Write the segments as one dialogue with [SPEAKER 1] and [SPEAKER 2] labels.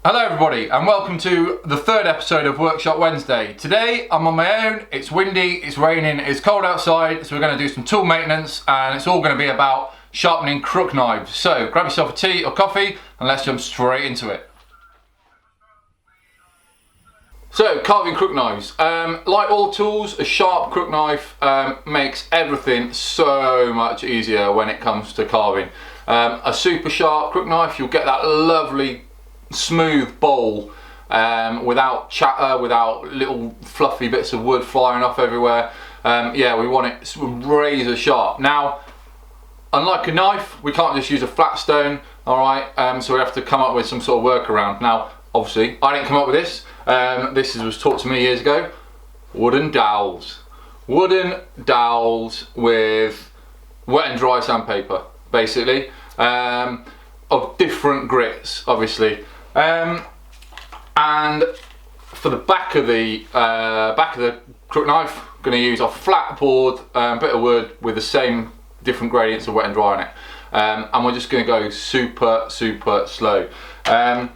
[SPEAKER 1] Hello everybody and welcome to the third episode of Workshop Wednesday. Today I'm on my own, it's windy, it's raining, it's cold outside, so we're going to do some tool maintenance and it's all going to be about sharpening crook knives. So grab yourself a tea or coffee and let's jump straight into it. So carving crook knives, like all tools, a sharp crook knife makes everything so much easier when it comes to carving. A super sharp crook knife, you'll get that lovely smooth bowl without chatter, without little fluffy bits of wood flying off everywhere. Yeah, we want it razor sharp. Now, unlike a knife, we can't just use a flat stone, alright, so we have to come up with some sort of workaround. Now, obviously, I didn't come up with this. This was taught to me years ago. Wooden dowels. Wooden dowels with wet and dry sandpaper, basically, of different grits, obviously. And for the back of the crook knife, I'm going to use a flat board, bit of wood with the same different gradients of wet and dry on it. And we're just going to go super slow. And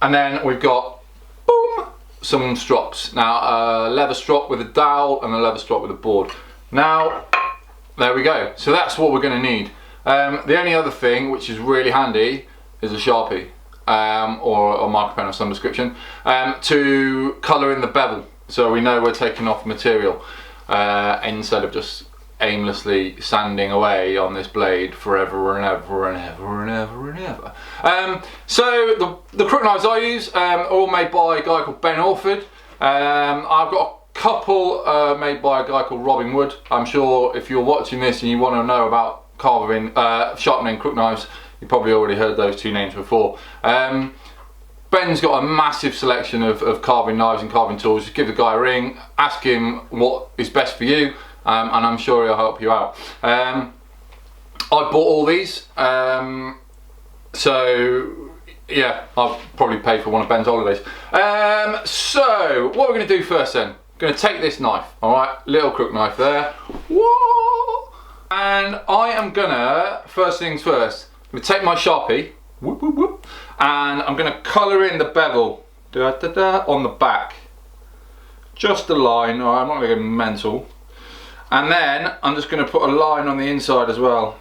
[SPEAKER 1] then we've got, boom, some strops. Now, a leather strop with a dowel and a leather strop with a board. Now, there we go. So that's what we're going to need. The only other thing which is really handy is a Sharpie. Or a marker pen of some description, to colour in the bevel so we know we're taking off material instead of just aimlessly sanding away on this blade forever and ever and ever and ever and ever. So the crook knives I use are all made by a guy called Ben Orford. I've got a couple made by a guy called Robin Wood. I'm sure if you're watching this and you want to know about carving, sharpening crook knives, you probably already heard those two names before. Ben's got a massive selection of carving knives and carving tools. Just give the guy a ring, ask him what is best for you, and I'm sure he'll help you out. I bought all these, so yeah, I'll probably pay for one of Ben's holidays. So what we're going to do first then, going to take this knife, alright, little crook knife there. Whoa! And I am gonna, first things first, I'm going to take my Sharpie, whoop, whoop, whoop, and I'm going to colour in the bevel on the back. Just a line, alright, I'm not going to go mental. And then I'm just going to put a line on the inside as well.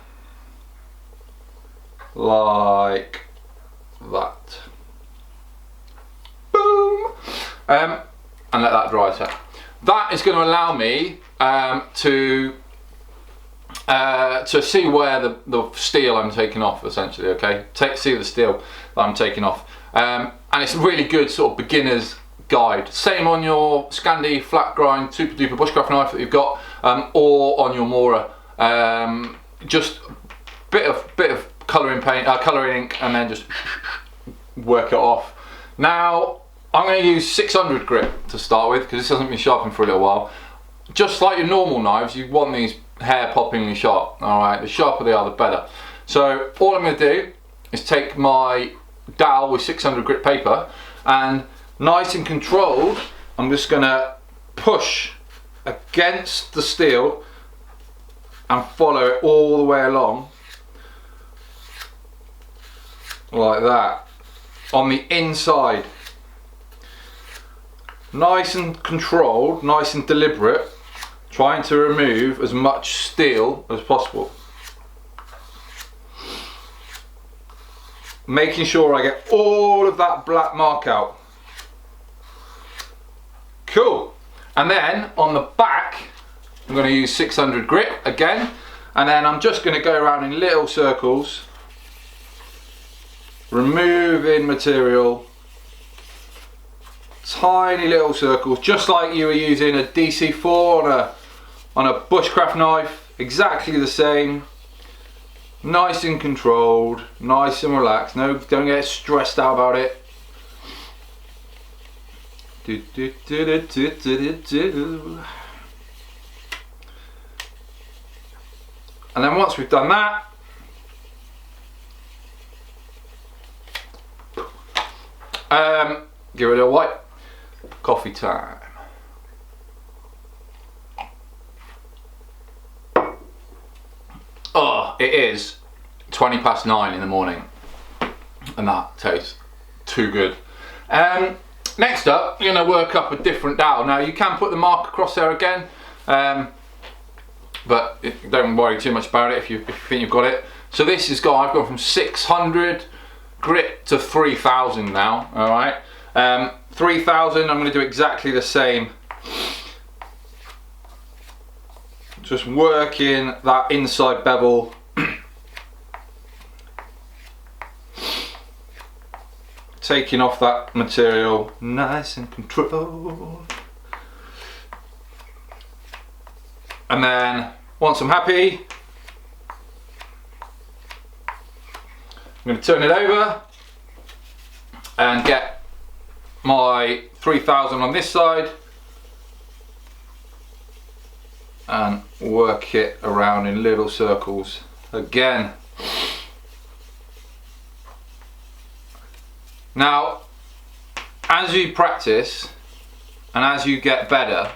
[SPEAKER 1] Like that. Boom! And let that dry a sec. That is going to allow me to see where the steel I'm taking off, essentially, okay? See the steel that I'm taking off. And it's a really good sort of beginner's guide. Same on your Scandi flat grind super duper bushcraft knife that you've got, or on your Mora. Just bit of colouring paint, colouring ink, and then just work it off. Now, I'm going to use 600 grit to start with, because this hasn't been sharpened for a little while. Just like your normal knives, you want these hair poppingly sharp. Alright, the sharper they are, the better. So all I'm going to do is take my dowel with 600 grit paper and nice and controlled, I'm just going to push against the steel and follow it all the way along like that on the inside. Nice and controlled, nice and deliberate, trying to remove as much steel as possible. Making sure I get all of that black mark out. Cool. And then on the back, I'm going to use 600 grit again, and then I'm just going to go around in little circles, removing material, tiny little circles, just like you were using a DC4 on a bushcraft knife, exactly the same. Nice and controlled, nice and relaxed. No, don't get stressed out about it. And then once we've done that, give it a little wipe. Coffee time. Oh, it is 9:20 in the morning and that tastes too good. Next up, you're going to work up a different dowel. Now you can put the mark across there again, but don't worry too much about it if you think you've got it. So this is I've gone from 600 grit to 3000 now. All right, 3000. I'm going to do exactly the same. Just working that inside bevel. Taking off that material nice and controlled. And then once I'm happy, I'm going to turn it over and get my 3000 on this side and work it around in little circles again. Now, as you practice and as you get better,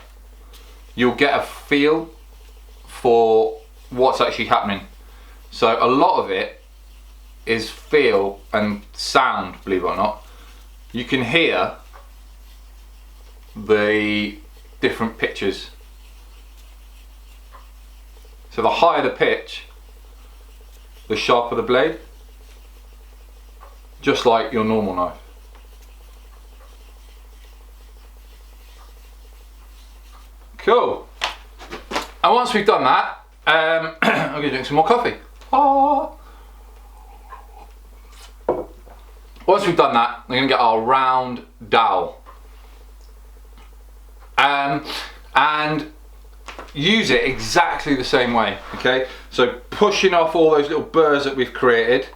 [SPEAKER 1] you'll get a feel for what's actually happening. So a lot of it is feel and sound, believe it or not. You can hear the different pitches. So the higher the pitch, the sharper the blade. Just like your normal knife. Cool. And once we've done that, I'm going to drink some more coffee. Ah. Once we've done that, we're going to get our round dowel. And use it exactly the same way, okay? So pushing off all those little burrs that we've created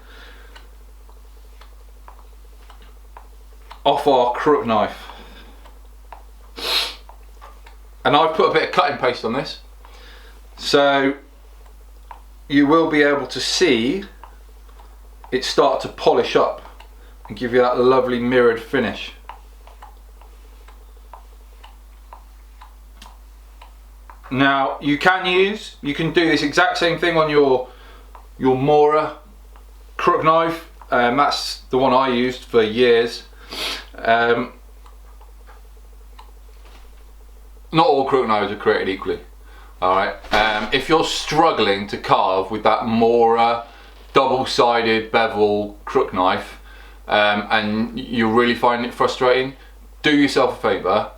[SPEAKER 1] off our Crook knife. And I've put a bit of cutting paste on this, so you will be able to see it start to polish up and give you that lovely mirrored finish. Now you can do this exact same thing on your Mora Crook knife. That's the one I used for years. Not all Crook knives are created equally. Alright, if you're struggling to carve with that Mora double-sided bevel Crook knife, and you're really finding it frustrating, do yourself a favour,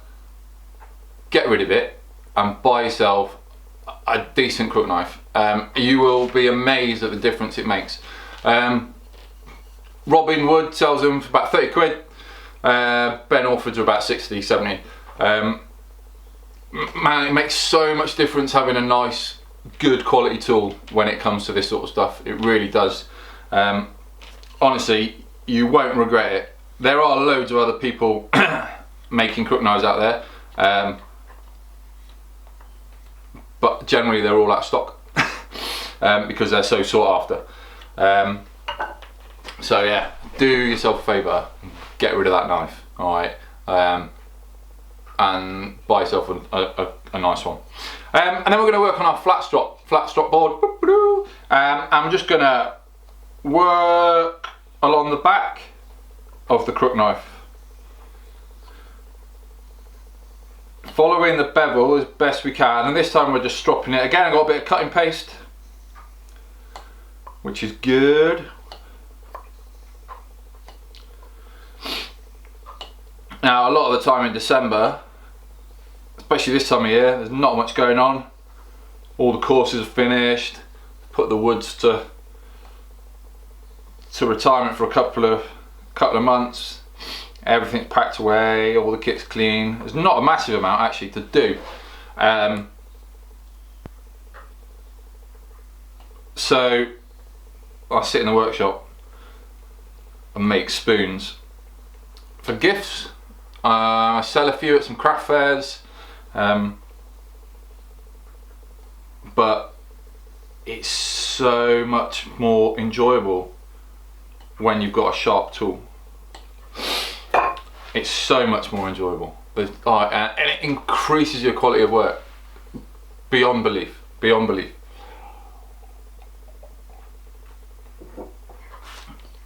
[SPEAKER 1] get rid of it and buy yourself a decent Crook knife. You will be amazed at the difference it makes. Robin Wood sells them for about 30 quid. Ben Orford's are about 60, 70. Man, it makes so much difference having a nice, good quality tool when it comes to this sort of stuff. It really does. Honestly, you won't regret it. There are loads of other people making Crook knives out there, but generally they're all out of stock because they're so sought after. So yeah, do yourself a favour, get rid of that knife, alright, and buy yourself a nice one. And then we're going to work on our flat strop board. I'm just going to work along the back of the Crook knife, following the bevel as best we can, and this time we're just stropping it. Again, I've got a bit of cutting paste, which is good. Now, a lot of the time in December, especially this time of year, there's not much going on. All the courses are finished, put the woods to retirement for a couple of months. Everything's packed away, all the kit's clean. There's not a massive amount actually to do. So I sit in the workshop and make spoons for gifts. I sell a few at some craft fairs, but it's so much more enjoyable when you've got a sharp tool. It's so much more enjoyable, and it increases your quality of work beyond belief, beyond belief.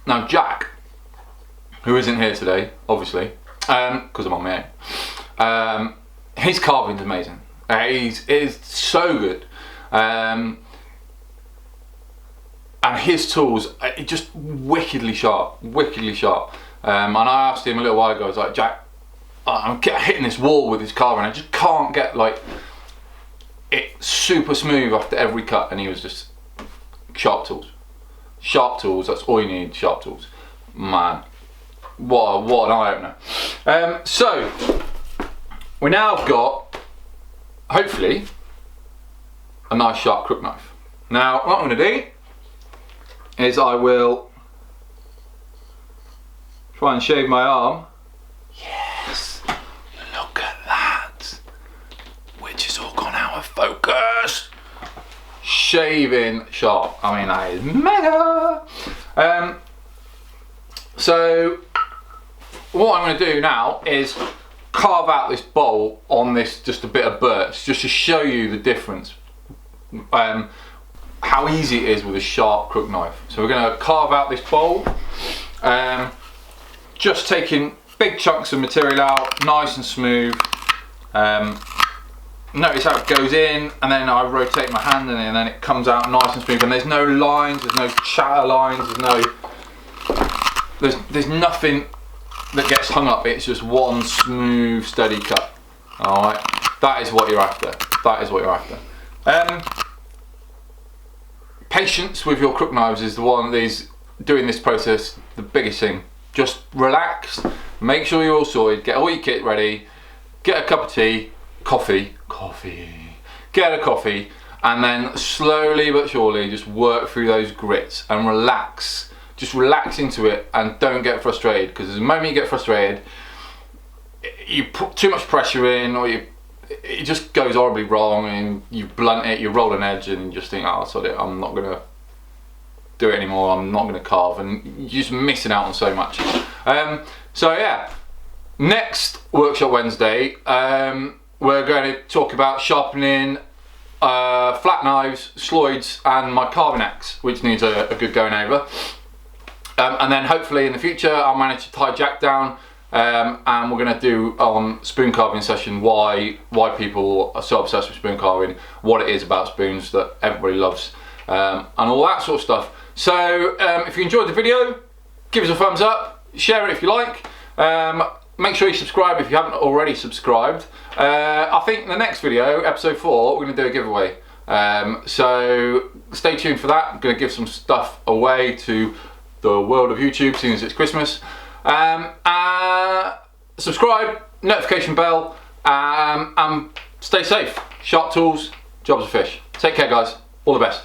[SPEAKER 1] Now Jack who isn't here today, obviously, because I'm on my own. His carving's amazing. It is so good. And his tools are just wickedly sharp, wickedly sharp. And I asked him a little while ago, I was like, Jack, I'm hitting this wall with this carving, I just can't get like it super smooth after every cut. And he was just, sharp tools. Sharp tools, that's all you need, sharp tools. Man, what an eye-opener. So, we now have got, hopefully, a nice sharp crook knife. Now, what I'm going to do is I will try and shave my arm. Yes, look at that, which has all gone out of focus. Shaving sharp, I mean, that is mega. So what I'm going to do now is carve out this bowl on this, just a bit of birch, just to show you the difference, how easy it is with a sharp crook knife. So we're going to carve out this bowl, just taking big chunks of material out, nice and smooth. Notice how it goes in, and then I rotate my hand in it, and then it comes out nice and smooth, and there's no lines, there's no chatter lines, there's nothing that gets hung up. It's just one smooth, steady cut. Alright, that is what you're after. That is what you're after. Patience with your crook knives is the one that is doing this process the biggest thing. Just relax, make sure you're all sorted, get all your kit ready, get a cup of tea, coffee, get a coffee, and then slowly but surely just work through those grits and relax. Just relax into it and don't get frustrated, because the moment you get frustrated, you put too much pressure in, or it just goes horribly wrong, and you blunt it, you roll an edge, and you just think, oh, sod it, I'm not gonna do it anymore, I'm not gonna carve, and you're just missing out on so much. So yeah, next Workshop Wednesday, we're going to talk about sharpening flat knives, sloids, and my carving axe, which needs a good going over. And then hopefully in the future I'll manage to tie Jack down, and we're going to do on spoon carving session why people are so obsessed with spoon carving, what it is about spoons that everybody loves, and all that sort of stuff. So if you enjoyed the video, give us a thumbs up, share it if you like. Make sure you subscribe if you haven't already subscribed. I think in the next video, episode 4, we're going to do a giveaway. So stay tuned for that. I'm going to give some stuff away to the world of YouTube, seeing as it's Christmas. Subscribe, notification bell, and stay safe. Sharp tools, jobs of fish. Take care, guys. All the best.